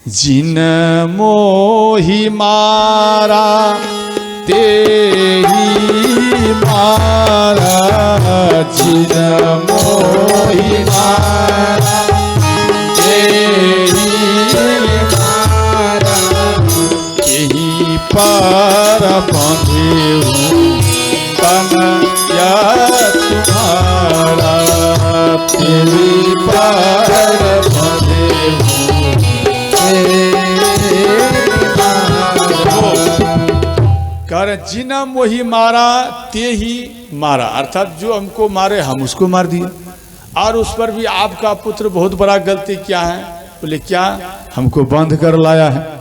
जिन मोहि मारा तेहि मारा, जिन मोहि मारा तेहि मारा, यही पर बंधेहूँ कन्हैया तुम्हारा, तेहि पर बंधेहूँ। कर जिन मोहि मारा ते ही मारा, अर्थात जो हमको मारे हम उसको मार दिए। और उस पर भी आपका पुत्र बहुत बड़ा गलती क्या है? बोले क्या? हमको बांध कर लाया है।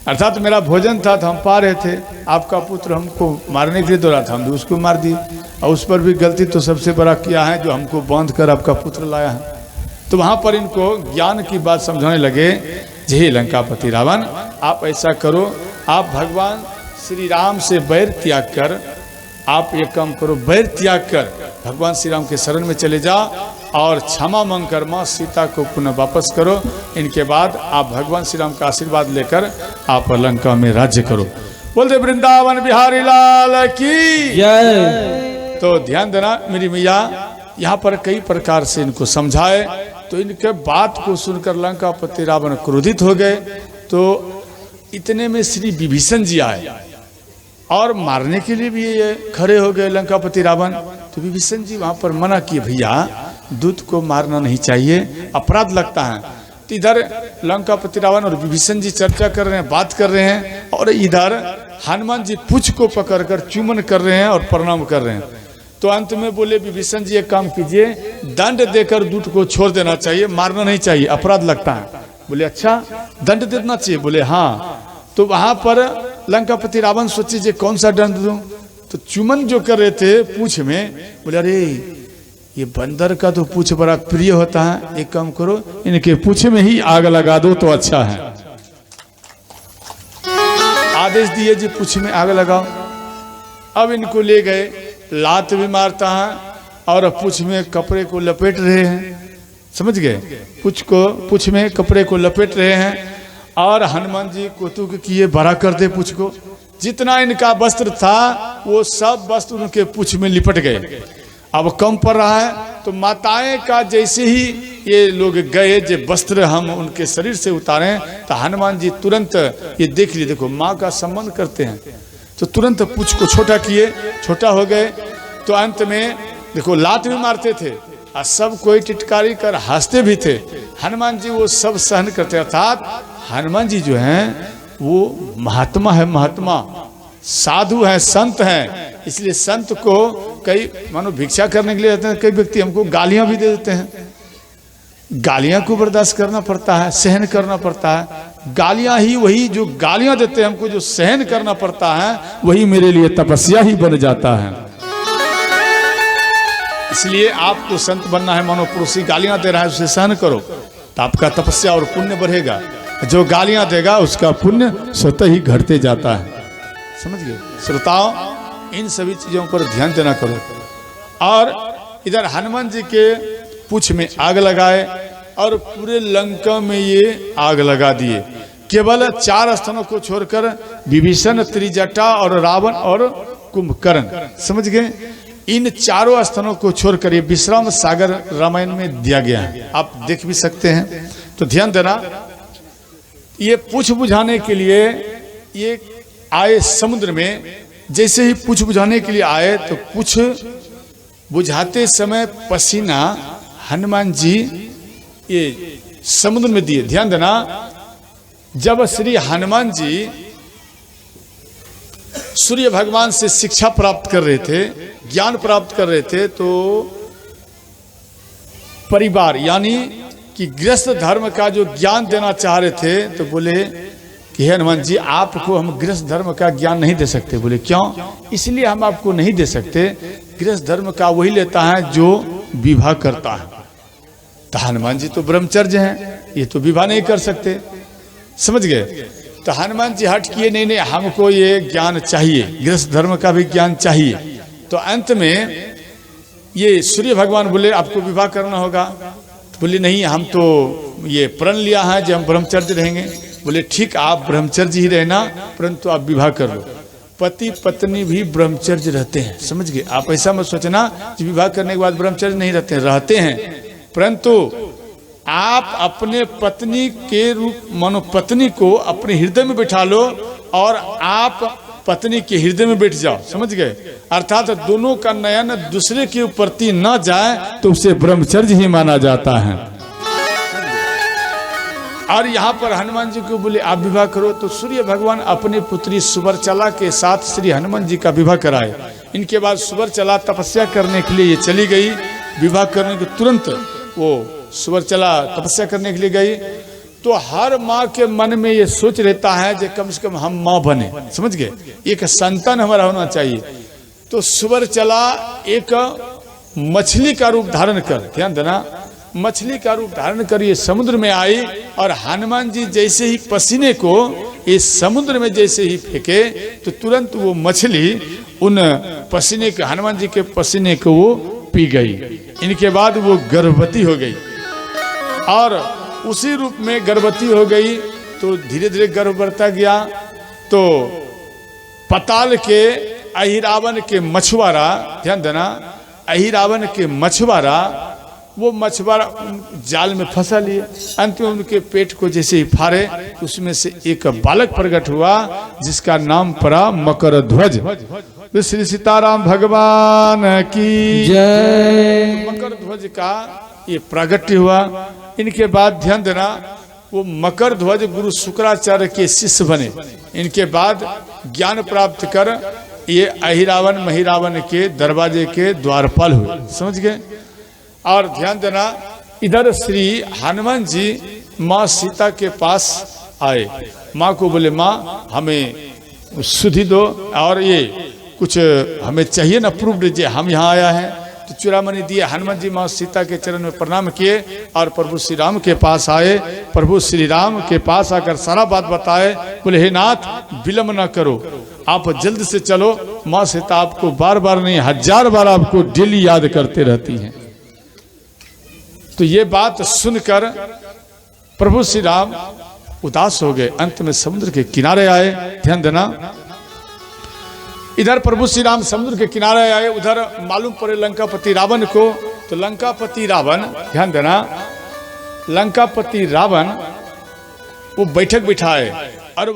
अर्थात मेरा भोजन था तो हम पा रहे थे, आपका पुत्र हमको मारने के लिए दौड़ा था, हम भी उसको मार दिए। और उस पर भी गलती तो सबसे बड़ा किया है जो हमको बांध कर आपका पुत्र लाया है। तो वहां पर इनको ज्ञान की बात समझाने लगे। हे लंकापति रावण, आप ऐसा करो, आप भगवान श्री राम से बैर त्याग कर, आप एक काम करो, बैर त्याग कर भगवान श्री राम के शरण में चले जाओ और क्षमा मांग कर माँ सीता को पुनः वापस करो। इनके बाद आप भगवान श्री राम का आशीर्वाद लेकर आप लंका में राज्य करो। बोलते वृंदावन बिहारी लाल की जय। तो ध्यान देना मेरी मैया, यहाँ पर कई प्रकार से इनको समझाए। तो इनके बात को सुनकर लंकापति रावण क्रोधित हो गए। तो इतने में श्री विभीषण जी आए और मारने के लिए भी ये खड़े हो गए लंकापति रावण। तो विभीषण जी वहां पर मना किए, भैया दूत को मारना नहीं चाहिए, अपराध लगता है। तो इधर लंकापति रावण और विभीषण जी चर्चा कर रहे हैं, बात कर रहे हैं, और इधर हनुमान जी पूंछ को पकड़कर चुम्बन कर रहे हैं और प्रणाम कर रहे हैं। तो अंत में बोले विभीषण जी एक काम कीजिए, दंड देकर दूत को छोड़ देना चाहिए, मारना नहीं चाहिए, अपराध लगता है। बोले अच्छा, दंड देना चाहिए? बोले हाँ। तो वहां पर लंकापति रावण सोचे जे कौन सा दंड दूं? तो चुम्बन जो कर रहे थे पूंछ में, बोले अरे ये बंदर का तो पूंछ बड़ा प्रिय होता है, एक काम करो इनके पूंछ में ही आग लगा दो तो अच्छा है। आदेश दिए जी पूंछ में आग लगाओ। अब इनको ले गए, लात भी मारता है और पूंछ में कपड़े को लपेट रहे हैं, समझ गए? पूंछ में कपड़े को लपेट रहे हैं और हनुमान जी कौतुक किए, बड़ा कर दे पूंछ को। जितना इनका वस्त्र था वो सब वस्त्र उनके पूंछ में लिपट गए। अब कम पड़ रहा है तो माताएं का जैसे ही ये लोग गए जो वस्त्र हम उनके शरीर से उतारें, तो हनुमान जी तुरंत ये देख लिए, देखो माँ का सम्मान करते हैं, तो तुरंत पूंछ को छोटा किए, छोटा हो गए। तो अंत में देखो लात भी मारते थे और सब कोई टिटकारी कर हंसते भी थे। हनुमान जी वो सब सहन करते, अर्थात हनुमान जी जो हैं वो महात्मा है, महात्मा साधु है, संत हैं। इसलिए संत को कई मानो भिक्षा करने के लिए रहते हैं, कई व्यक्ति हमको गालियां भी दे देते हैं। गालियां को बर्दाश्त करना पड़ता है, सहन करना पड़ता है। गालियां ही वही जो गालियां देते हैं हमको, जो सहन करना पड़ता है, वही मेरे लिए तपस्या ही बन जाता है। इसलिए आपको संत बनना है, मानो पड़ोसी गालियां दे रहा है उसे सहन करो तो आपका तपस्या और पुण्य बढ़ेगा। जो गालियां देगा उसका पुण्य स्वतः ही घटते जाता है। समझ गए श्रोताओं? इन सभी चीजों पर ध्यान देना करो। और इधर हनुमान जी के पूंछ में आग लगाए और पूरे लंका में ये आग लगा दिए। केवल 4 स्थानों को छोड़कर विभीषण, त्रिजटा और रावण और कुंभकर्ण, समझ गए? इन चारों स्थानों को छोड़कर ये विश्राम सागर रामायण में दिया गया है, आप देख भी सकते हैं। तो ध्यान देना, ये पूंछ बुझाने के लिए ये आए समुद्र में। जैसे ही पूंछ बुझाने के लिए आए तो पूंछ बुझाते समय पसीना हनुमान जी ये समुद्र में दिए। ध्यान देना, जब श्री हनुमान जी सूर्य भगवान से शिक्षा प्राप्त कर रहे थे, ज्ञान प्राप्त कर रहे थे, तो परिवार यानी कि गृहस्थ धर्म का जो ज्ञान देना चाह रहे थे, तो बोले कि हे हनुमान जी आपको हम गृहस्थ धर्म का ज्ञान नहीं दे सकते। बोले क्यों? इसलिए हम आपको नहीं दे सकते, गृहस्थ धर्म का वही लेता है जो विवाह करता है। तो हनुमान जी तो ब्रह्मचर्य हैं, ये तो विवाह नहीं कर सकते, समझ गए? तो हनुमान जी हट किए, नहीं नहीं हमको ये ज्ञान चाहिए, गृहस्थ धर्म का भी ज्ञान चाहिए। तो अंत में ये सूर्य भगवान बोले आपको विवाह करना होगा। तो बोले नहीं हम तो ये प्रण लिया है जो हम ब्रह्मचर्य रहेंगे। बोले ठीक, आप ब्रह्मचर्य ही रहना, परंतु आप विवाह कर लो। पति पत्नी भी ब्रह्मचर्य रहते हैं, समझ गए। आप ऐसा मत सोचना कि विवाह करने के बाद ब्रह्मचर्य नहीं रहते हैं, परंतु आप अपने पत्नी के रूप मानो पत्नी को अपने हृदय में बिठा लो और आप पत्नी के हृदय में बैठ जाओ, समझ गए। अर्थात दोनों का नयन दूसरे के प्रति न जाए तो उसे ब्रह्मचर्य ही माना जाता है। और यहाँ पर हनुमान जी को बोले आप विवाह करो, तो सूर्य भगवान अपनी पुत्री सुवर्चला के साथ श्री हनुमान जी का विवाह कराए। इनके बाद सुवर्चला तपस्या करने के लिए ये चली गई। विवाह करने के तुरंत वो सुवर्चला तपस्या करने के लिए गई। तो हर माँ के मन में ये सोच रहता है कि कम से कम हम माँ बने, समझ गए, एक संतान हमारा होना चाहिए। तो सुवर्चला एक मछली का रूप धारण कर, ध्यान देना, मछली का रूप धारण कर ये समुद्र में आई और हनुमान जी जैसे ही पसीने को इस समुद्र में जैसे ही फेंके तो तुरंत वो मछली उन पसीने के, हनुमान जी के पसीने को वो पी गई। इनके बाद वो गर्भवती हो गई और उसी रूप में गर्भवती हो गई। तो धीरे धीरे गर्भ बढ़ता गया। तो पताल के अहिरावण के मछुआरा, ध्यान देना, अहिरावण के मछुआरा, वो मछुआरा जाल में फंसा लिए। अंत में उनके पेट को जैसे ही फाड़े उसमें से एक बालक प्रकट हुआ जिसका नाम पड़ा मकर ध्वज। तो श्री सीताराम भगवान की जय। मकर ध्वज का ये प्रागट्य हुआ। इनके बाद ध्यान देना, वो मकर ध्वज गुरु शुक्राचार्य के शिष्य बने। इनके बाद ज्ञान प्राप्त कर ये अहिरावण महिरावण के दरवाजे के द्वारपाल हुए, समझ गए। और ध्यान देना, इधर श्री हनुमान जी माँ सीता के पास आए। माँ को बोले माँ हमें सुधि दो और ये कुछ हमें चाहिए ना, प्रूफ दीजिए हम यहाँ आया है। तो चूड़ामणि दिए। हनुमान जी माँ सीता के चरण में प्रणाम किए और प्रभु श्री राम के पास आए। प्रभु श्री राम के पास आकर सारा बात बताए। बोले हे नाथ विलम्ब न करो, आप जल्द से चलो। माँ सीता आपको बार बार नहीं 1000 बार आपको डेली याद करते रहती हैं। तो ये बात सुनकर प्रभु श्री राम उदास हो गए। अंत में समुद्र के किनारे आए। ध्यान देना, इधर प्रभु श्री राम समुद्र के किनारे आए, उधर मालूम पड़े लंकापति रावण को। तो लंकापति रावण, ध्यान देना, लंकापति रावण वो बैठक बिठाए और